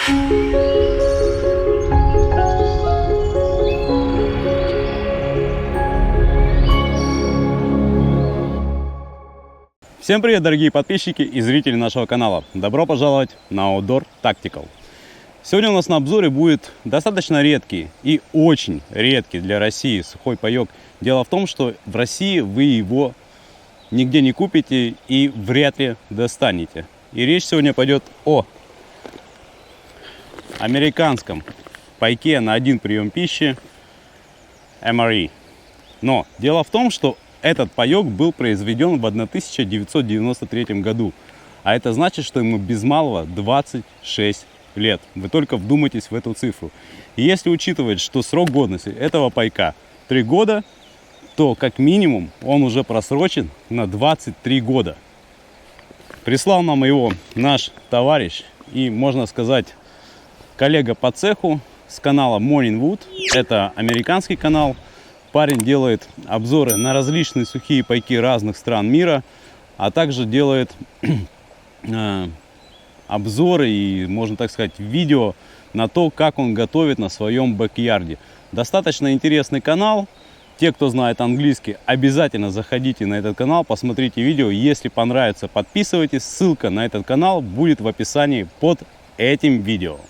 Всем привет, дорогие подписчики и зрители нашего канала. Добро пожаловать на Outdoor Tactical. Сегодня у нас на обзоре будет достаточно редкий и очень редкий для России сухой паёк. Дело в том, что в России вы его нигде не купите и вряд ли достанете. И речь сегодня пойдет о американском пайке на один прием пищи MRE. Но дело в том, что этот паёк был произведен в 1993 году. А это значит, что ему без малого 26 лет. Вы только вдумайтесь в эту цифру. И если учитывать, что срок годности этого пайка 3 года, то как минимум он уже просрочен на 23 года. Прислал нам его наш товарищ и, можно сказать, коллега по цеху с канала Morning Wood. Это американский канал. Парень делает обзоры на различные сухие пайки разных стран мира, а также делает обзоры и, можно так сказать, видео на то, как он готовит на своем бэк-ярде. Достаточно интересный канал. Те, кто знает английский, обязательно заходите на этот канал, посмотрите видео. Если понравится, подписывайтесь. Ссылка на этот канал будет в описании под этим видео.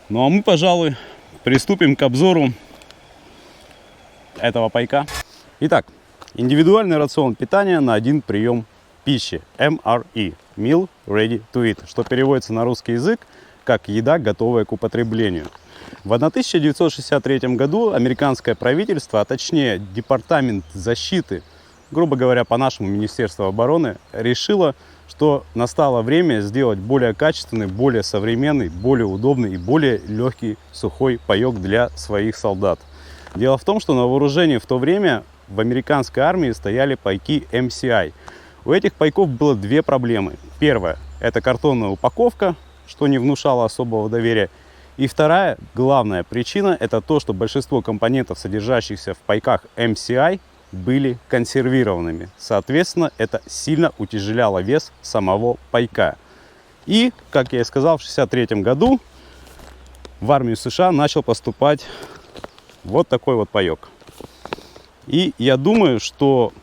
Ну а мы, пожалуй, приступим к обзору этого пайка. Итак, индивидуальный рацион питания на один прием пищи MRE, Meal Ready to Eat, что переводится на русский язык как еда, готовая к употреблению. В 1963 году американское правительство, а точнее Департамент защиты, грубо говоря, по-нашему Министерство обороны, решило, что настало время сделать более качественный, более современный, более удобный и более легкий сухой паёк для своих солдат. Дело в том, что на вооружении в то время в американской армии стояли пайки MCI. У этих пайков было две проблемы. Первая – это картонная упаковка, что не внушало особого доверия. И вторая, главная причина – это то, что большинство компонентов, содержащихся в пайках MCI, были консервированными. Соответственно, это сильно утяжеляло вес самого пайка. И, как я и сказал, в 1963 году в армию США начал поступать вот такой вот паёк. И я думаю, что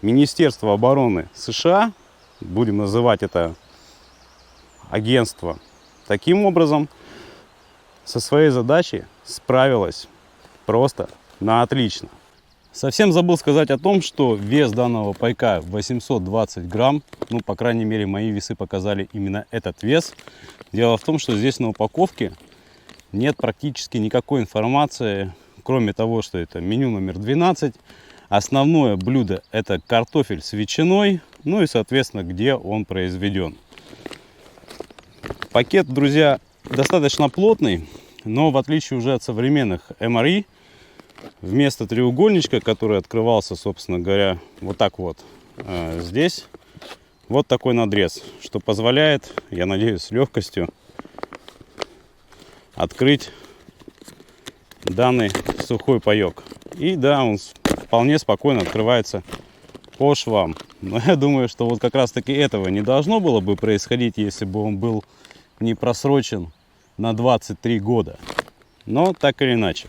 Министерство обороны США, будем называть это агентство, таким образом со своей задачей справилось просто на отлично. Совсем забыл сказать о том, что вес данного пайка 820 грамм. Ну, по крайней мере, мои весы показали именно этот вес. Дело в том, что здесь на упаковке нет практически никакой информации, кроме того, что это меню номер 12. Основное блюдо – это картофель с ветчиной, ну и, соответственно, где он произведен. Пакет, друзья, достаточно плотный, но в отличие уже от современных MRE, вместо треугольничка, который открывался, собственно говоря, вот так вот, здесь вот такой надрез, что позволяет, я надеюсь, с легкостью открыть данный сухой паёк. И да, он вполне спокойно открывается по швам. Но я думаю, что вот как раз таки этого не должно было бы происходить, если бы он был не просрочен на 23 года. Но так или иначе.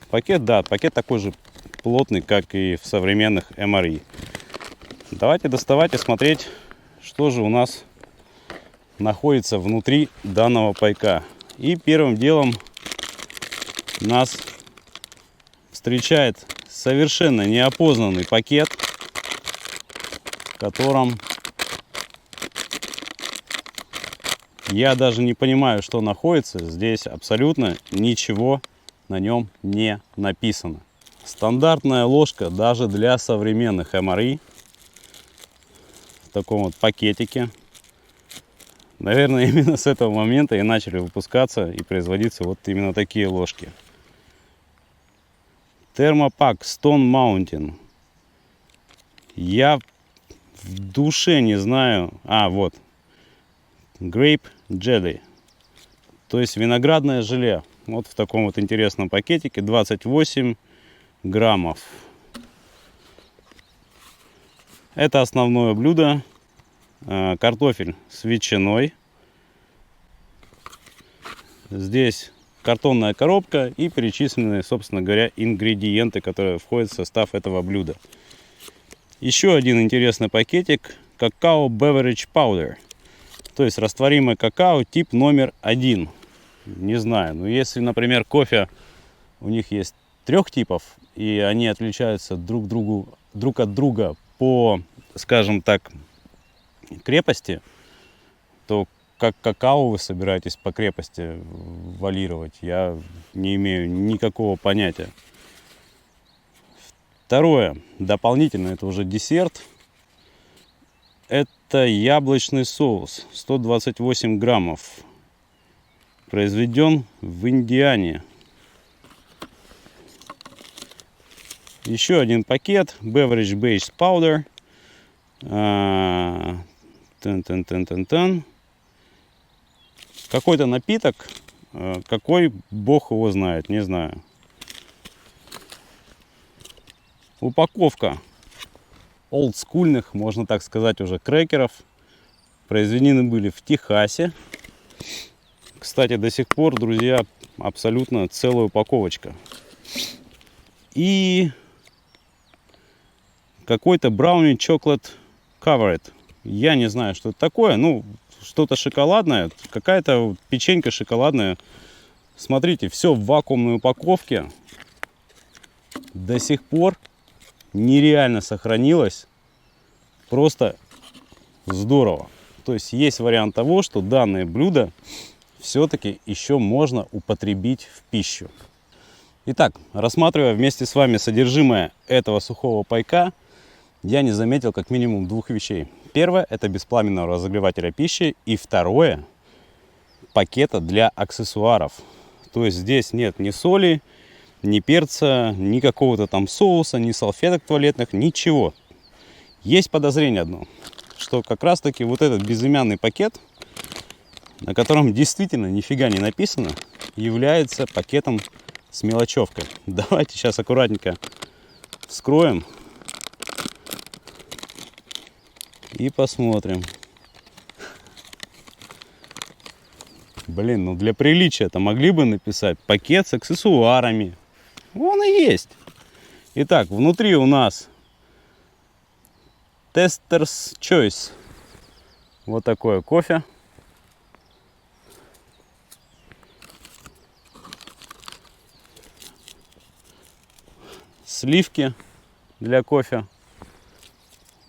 Пакет, да, пакет такой же плотный, как и в современных MRE. Давайте доставать и смотреть, что же у нас находится внутри данного пайка. И первым делом нас встречает совершенно неопознанный пакет, в котором я даже не понимаю, что находится. Здесь абсолютно ничего на нем не написано. Стандартная ложка даже для современных MRE в таком вот пакетике. Наверное, именно с этого момента и начали выпускаться и производиться вот именно такие ложки. Термопак Stone Mountain. Я в душе не знаю. А, вот. Grape Jelly. То есть виноградное желе. Вот в таком вот интересном пакетике. 28 граммов. Это основное блюдо. Картофель с ветчиной. Здесь картонная коробка и перечислены, собственно говоря, ингредиенты, которые входят в состав этого блюда. Еще один интересный пакетик – какао beverage powder, то есть растворимое какао тип номер 1. Не знаю, но если, например, кофе у них есть 3 типов, и они отличаются друг от друга по, скажем так, крепости, то как какао вы собираетесь по крепости валировать, я не имею никакого понятия. Второе, дополнительно, это уже десерт. Это яблочный соус, 128 граммов. Произведен в Индиане. Еще один пакет, Beverage Base Powder. Какой-то напиток, какой бог его знает, не знаю. Упаковка олдскульных, можно так сказать, уже крекеров. Произведены были в Техасе. Кстати, до сих пор, друзья, абсолютно целая упаковочка. И какой-то брауни chocolate covered. Я не знаю, что это такое. Ну, что-то шоколадное. Какая-то печенька шоколадная. Смотрите, все в вакуумной упаковке. До сих пор нереально сохранилось. Просто здорово. То есть есть вариант того, что данное блюдо все-таки еще можно употребить в пищу. Итак, рассматривая вместе с вами содержимое этого сухого пайка, я не заметил как минимум 2 вещей. Первое – это беспламенного разогревателя пищи. И второе – пакета для аксессуаров. То есть здесь нет ни соли, ни перца, ни какого-то там соуса, ни салфеток туалетных, ничего. Есть подозрение одно, что как раз таки вот этот безымянный пакет, на котором действительно нифига не написано, является пакетом с мелочевкой. Давайте сейчас аккуратненько вскроем и посмотрим. Блин, ну для приличия-то могли бы написать пакет с аксессуарами. Вон и есть. Итак, внутри у нас Tester's Choice. Вот такое кофе. Сливки для кофе.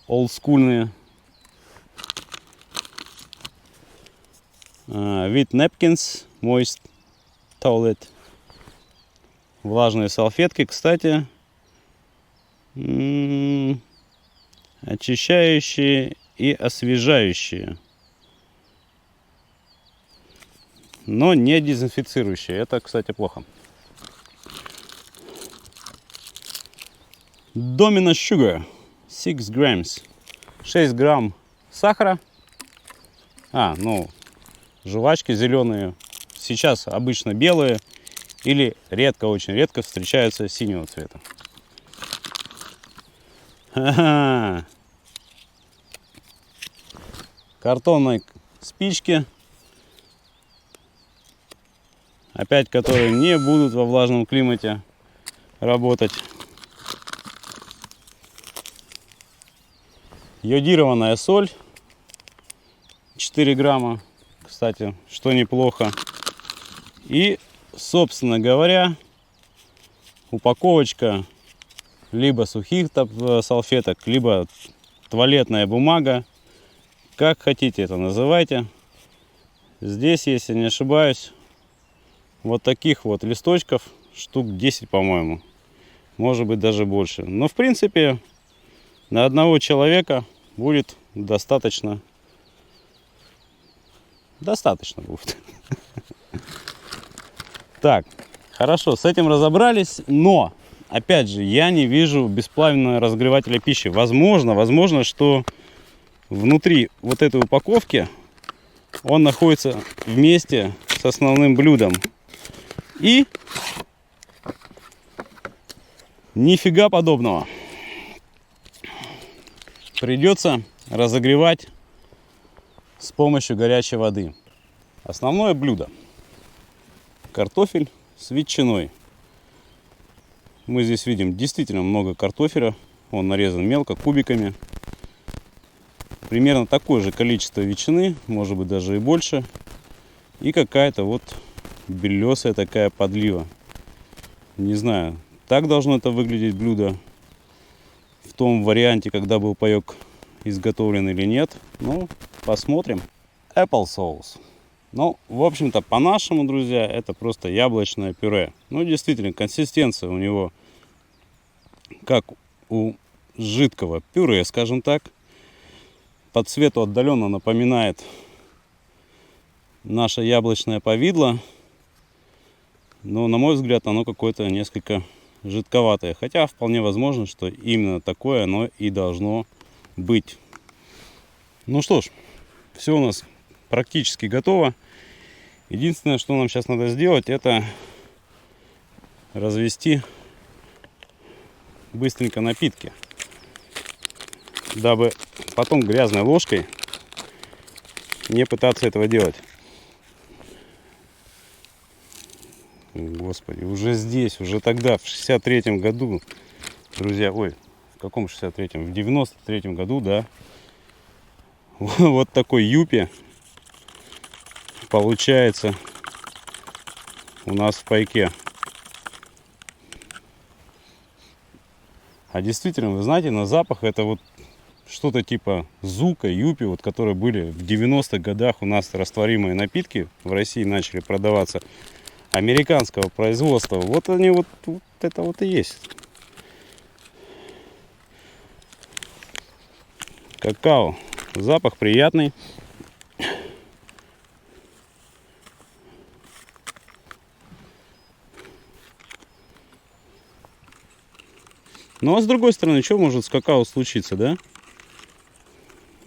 Олдскульные. With napkins, moist toilet. Влажные салфетки, кстати, очищающие и освежающие, но не дезинфицирующие. Это, кстати, плохо. Domino Sugar 6 grams. 6 грамм сахара. Ну, жвачки зеленые. Сейчас обычно белые. Или редко, очень редко встречаются синего цвета. Ха-ха. Картонные спички. Опять, которые не будут во влажном климате работать. Йодированная соль. 4 грамма. Кстати, что неплохо. И, собственно говоря, упаковочка либо сухих салфеток, либо туалетная бумага. Как хотите это называйте. Здесь, если не ошибаюсь, вот таких вот листочков штук 10, по-моему. Может быть, даже больше. Но, в принципе, на одного человека будет достаточно. Достаточно будет. Так, хорошо, с этим разобрались, но, опять же, я не вижу бесплавного разогревателя пищи. Возможно, что внутри вот этой упаковки он находится вместе с основным блюдом. И нифига подобного. Придется разогревать с помощью горячей воды. Основное блюдо. картофель с ветчиной. Мы здесь видим действительно много картофеля. Он нарезан мелко, кубиками. Примерно такое же количество ветчины, может быть даже и больше. И какая-то вот белесая такая подлива. Не знаю, так должно это выглядеть блюдо в том варианте, когда был паёк изготовлен или нет. Ну, посмотрим. Apple sauce. Ну, в общем-то, по-нашему, друзья, это просто яблочное пюре. Ну, действительно, консистенция у него как у жидкого пюре, скажем так. По цвету отдаленно напоминает наше яблочное повидло. Но, на мой взгляд, оно какое-то несколько жидковатое. Хотя, вполне возможно, что именно такое оно и должно быть. Ну что ж, все у нас практически готово. Единственное, что нам сейчас надо сделать, это развести быстренько напитки, дабы потом грязной ложкой не пытаться этого делать. Господи, уже здесь, уже тогда, в 63-м году, друзья, ой, в каком 63-м? В 93-м году, да, вот такой юпи получается у нас в пайке. А действительно, вы знаете, на запах это вот что-то типа Зука, Юпи, вот, которые были в 90-х годах у нас растворимые напитки в России начали продаваться американского производства. Вот они вот это вот и есть. Какао. Запах приятный. Ну а с другой стороны, что может с какао случиться, да?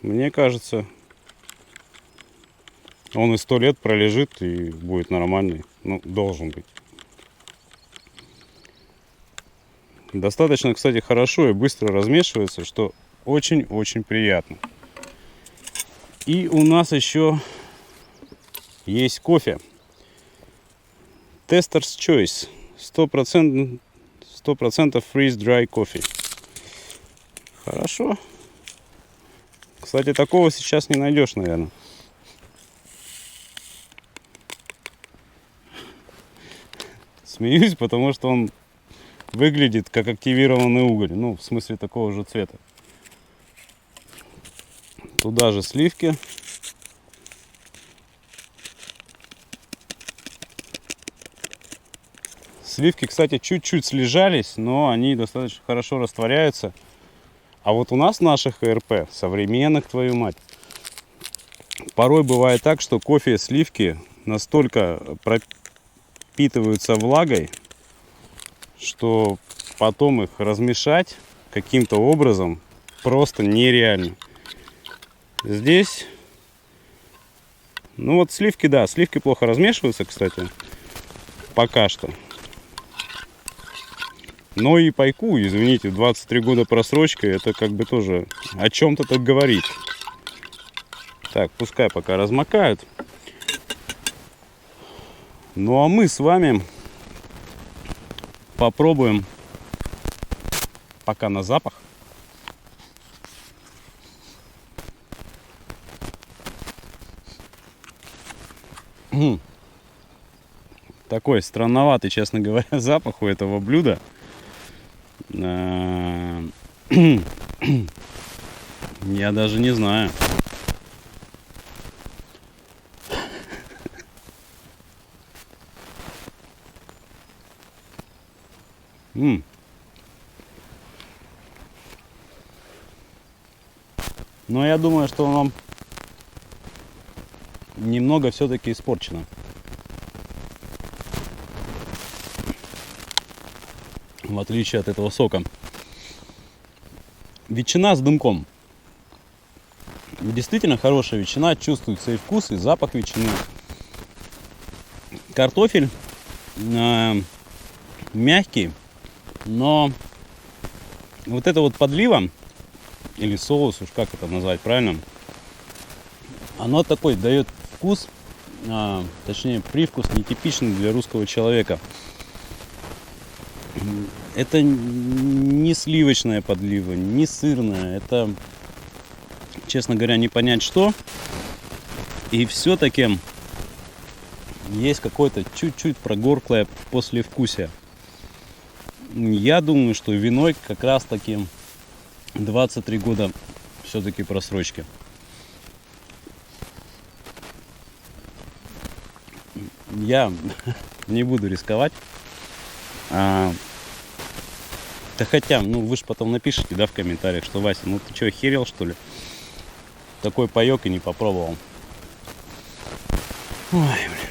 Мне кажется, он и 100 лет пролежит и будет нормальный. Ну, должен быть. Достаточно, кстати, хорошо и быстро размешивается, что очень-очень приятно. И у нас еще есть кофе. Tester's Choice. 100% freeze dry coffee. Хорошо. Кстати, такого сейчас не найдешь, наверное. Смеюсь, потому что он выглядит как активированный уголь. Ну, в смысле такого же цвета. Туда же сливки. Сливки, кстати, чуть-чуть слежались, но они достаточно хорошо растворяются. А вот у нас в наших ЭРП, современных, твою мать, порой бывает так, что кофе и сливки настолько пропитываются влагой, что потом их размешать каким-то образом просто нереально. Здесь, ну вот сливки, да, сливки плохо размешиваются, кстати, пока что. Но и пайку, извините, 23 года просрочка, это как бы тоже о чем-то так говорит. Так, пускай пока размокают. Ну а мы с вами попробуем пока на запах. Такой странноватый, честно говоря, запах у этого блюда. Я даже не знаю. Но я думаю, что оно немного все-таки испорчено. В отличие от этого сока. Ветчина с дымком. Действительно хорошая ветчина. Чувствуется и вкус, и запах ветчины. Картофель мягкий. Но вот это вот подлива, или соус, уж как это назвать правильно, оно такой дает вкус точнее привкус нетипичный для русского человека. Это не сливочная подлива, не сырная, это, честно говоря, не понять что. И все-таки есть какое-то чуть-чуть прогорклое послевкусие. Я думаю, что виной как раз таки 23 года все-таки просрочки. Я не буду рисковать. Да хотя, вы же потом напишите, да, в комментариях, что Вася, ты что, охерел, что ли? Такой паёк и не попробовал. Ой, блин.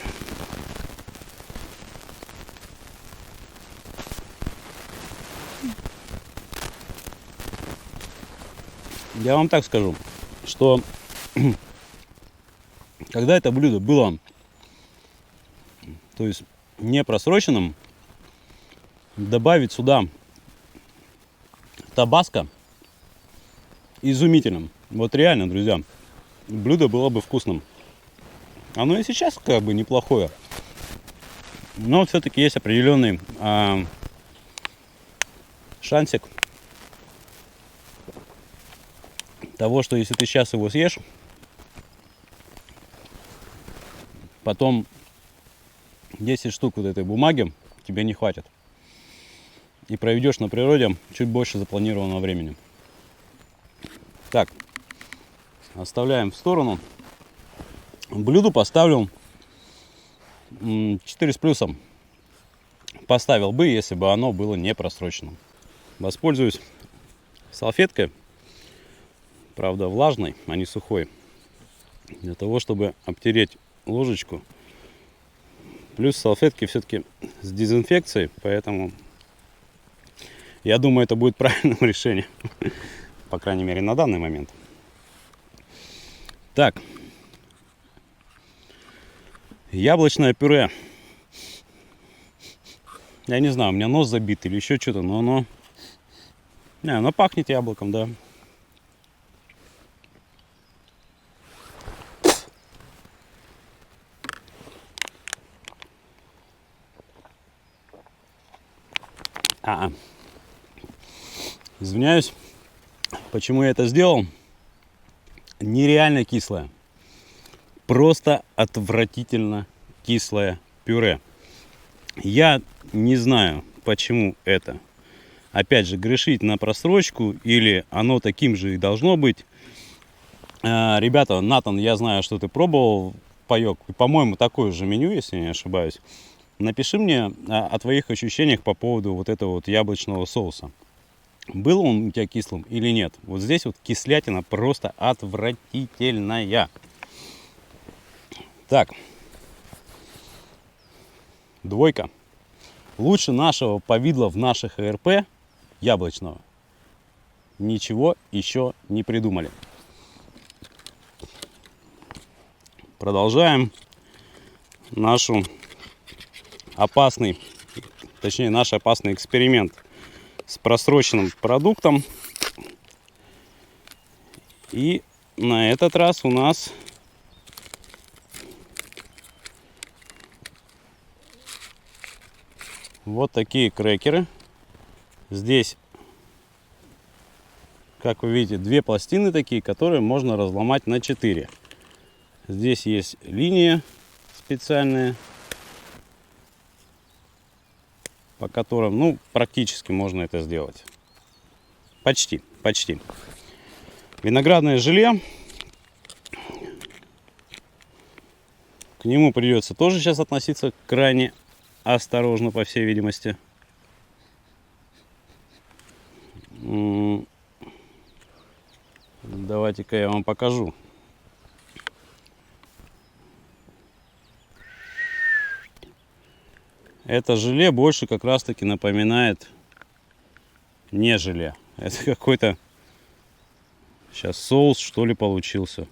Я вам так скажу, что когда это блюдо было, то есть не просроченным, добавить сюда табаско изумительным. Вот реально, друзья, блюдо было бы вкусным. Оно и сейчас как бы неплохое. Но все-таки есть определенный шансик того, что если ты сейчас его съешь, потом 10 штук вот этой бумаги тебе не хватит. И проведешь на природе чуть больше запланированного времени. Так, оставляем в сторону. Блюду поставлю 4 с плюсом. Поставил бы, если бы оно было не просрочено. Воспользуюсь салфеткой, правда влажной, а не сухой, для того, чтобы обтереть ложечку. Плюс салфетки все-таки с дезинфекцией, поэтому я думаю, это будет правильным решением. По крайней мере, на данный момент. Так. Яблочное пюре. Я не знаю, у меня нос забит или еще что-то, но оно пахнет яблоком, да. Извиняюсь, почему я это сделал. Нереально кислое. Просто отвратительно кислое пюре. Я не знаю, почему это. Опять же, грешить на просрочку или оно таким же и должно быть. Ребята, Натан, я знаю, что ты пробовал паёк. И, по-моему, такое же меню, если не ошибаюсь. Напиши мне о твоих ощущениях по поводу вот этого вот яблочного соуса. Был он у тебя кислым или нет? Вот здесь вот кислятина просто отвратительная. Так. 2. Лучше нашего повидла в наших ЭРП яблочного ничего еще не придумали. Продолжаем наш опасный эксперимент с просроченным продуктом. И на этот раз у нас вот такие крекеры. Здесь, как вы видите, 2 пластины такие, которые можно разломать на 4. Здесь есть линия специальная, по которым, практически можно это сделать. Почти. Виноградное желе. К нему придется тоже сейчас относиться крайне осторожно, по всей видимости. Давайте-ка я вам покажу. Это желе больше как раз таки напоминает не желе. Это какой-то сейчас соус, что ли, получился.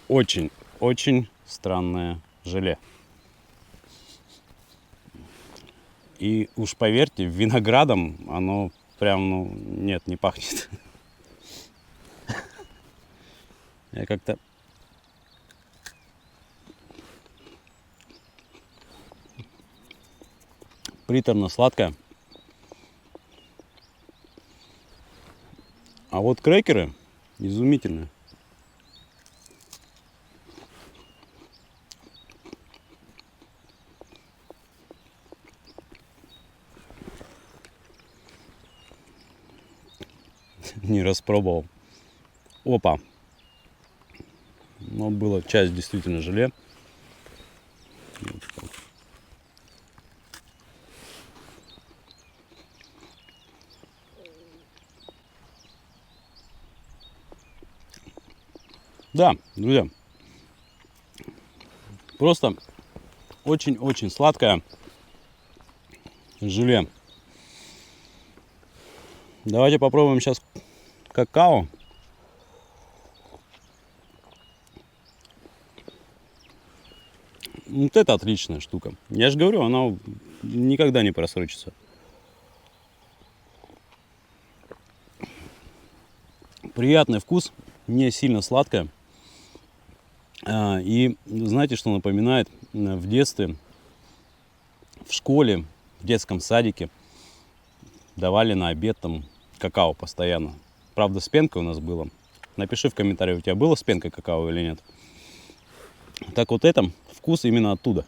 Очень странное желе. И уж поверьте, виноградом оно прям, нет, не пахнет. Я как-то приторно-сладкое. А вот крекеры изумительные. Не распробовал. Опа. Но была часть действительно желе. Да, друзья. Просто очень-очень сладкое желе. Давайте попробуем сейчас какао. Вот это отличная штука. Я же говорю, она никогда не просрочится. Приятный вкус, не сильно сладкое. И знаете, что напоминает? В детстве, в школе, в детском садике давали на обед там какао постоянно. Правда, с пенкой у нас было. Напиши в комментариях, у тебя было с пенкой какао или нет. Так вот это вкус именно оттуда.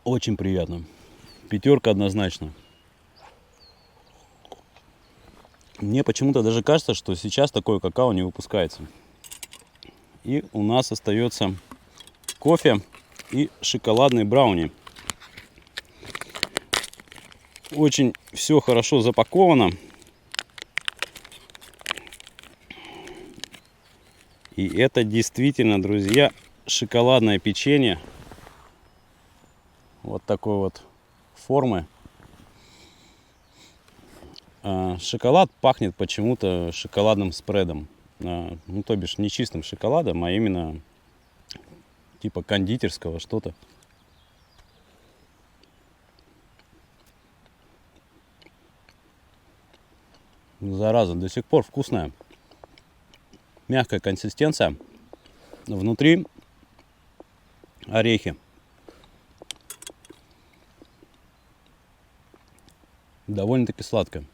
Очень приятно. 5 однозначно. Мне почему-то даже кажется, что сейчас такое какао не выпускается. И у нас остается кофе и шоколадный брауни. Очень все хорошо запаковано. И это действительно, друзья, шоколадное печенье. Вот такой вот формы. Шоколад пахнет почему-то шоколадным спредом. Ну, то бишь не чистым шоколадом, а именно типа кондитерского что-то. Зараза, до сих пор вкусная. Мягкая консистенция. Внутри орехи. Довольно-таки сладкая.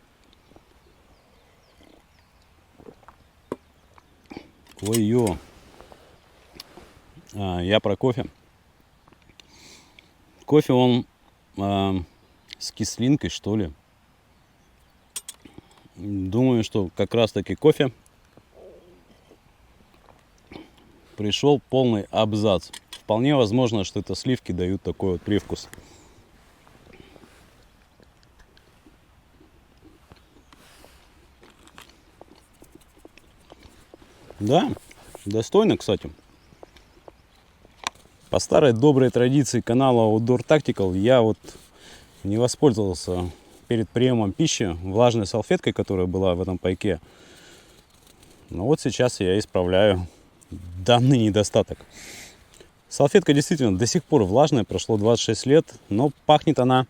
Ой-ё. Я про кофе. Кофе он с кислинкой, что ли. Думаю, что как раз таки кофе пришел полный абзац. Вполне возможно, что это сливки дают такой вот привкус. Да, достойно, кстати. По старой доброй традиции канала Outdoor Tactical я вот не воспользовался перед приемом пищи влажной салфеткой, которая была в этом пайке. Но вот сейчас я исправляю данный недостаток. Салфетка действительно до сих пор влажная, прошло 26 лет, но пахнет она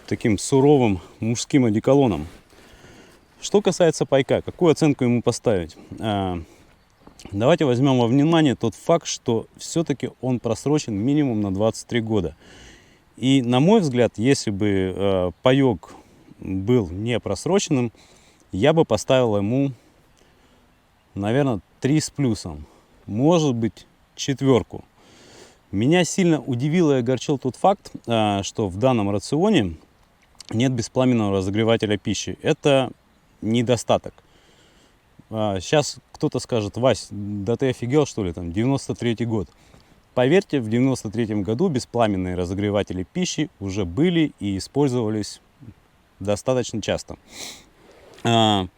таким суровым мужским одеколоном. Что касается пайка, какую оценку ему поставить? Давайте возьмем во внимание тот факт, что все-таки он просрочен минимум на 23 года. И на мой взгляд, если бы паек был не просроченным, я бы поставил ему, наверное, 3 с плюсом. Может быть, 4. Меня сильно удивил и огорчил тот факт, что в данном рационе нет беспламенного разогревателя пищи. Это недостаток. Сейчас кто-то скажет: Вась, да ты офигел, что ли, там 93-й год. Поверьте, в 93-м году беспламенные разогреватели пищи уже были и использовались достаточно часто. По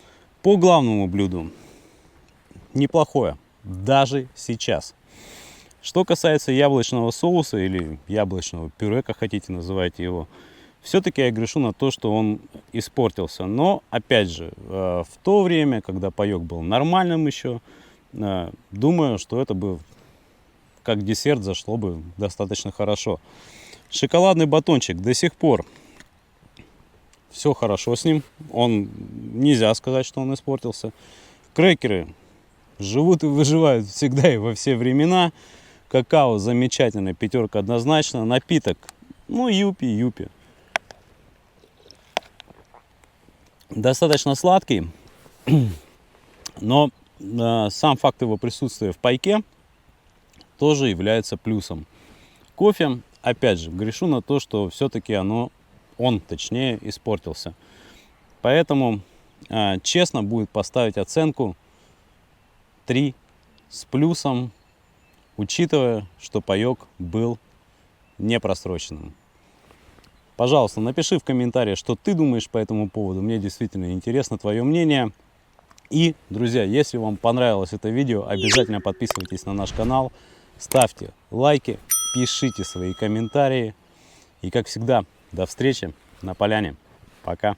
главному блюду неплохое, даже сейчас. Что касается яблочного соуса или яблочного пюре, как хотите называйте его, все-таки я грешу на то, что он испортился. Но, опять же, в то время, когда паек был нормальным еще, думаю, что это бы как десерт зашло бы достаточно хорошо. Шоколадный батончик до сих пор все хорошо с ним. Он, нельзя сказать, что он испортился. Крекеры живут и выживают всегда и во все времена. Какао замечательно, 5 однозначно. Напиток, ну, юпи. Достаточно сладкий, но сам факт его присутствия в пайке тоже является плюсом. Кофе, опять же, грешу на то, что все-таки он точнее испортился. Поэтому честно будет поставить оценку 3 с плюсом, учитывая, что паёк был непросроченным. Пожалуйста, напиши в комментариях, что ты думаешь по этому поводу. Мне действительно интересно твое мнение. И, друзья, если вам понравилось это видео, обязательно подписывайтесь на наш канал, ставьте лайки, пишите свои комментарии. И, как всегда, до встречи на поляне. Пока.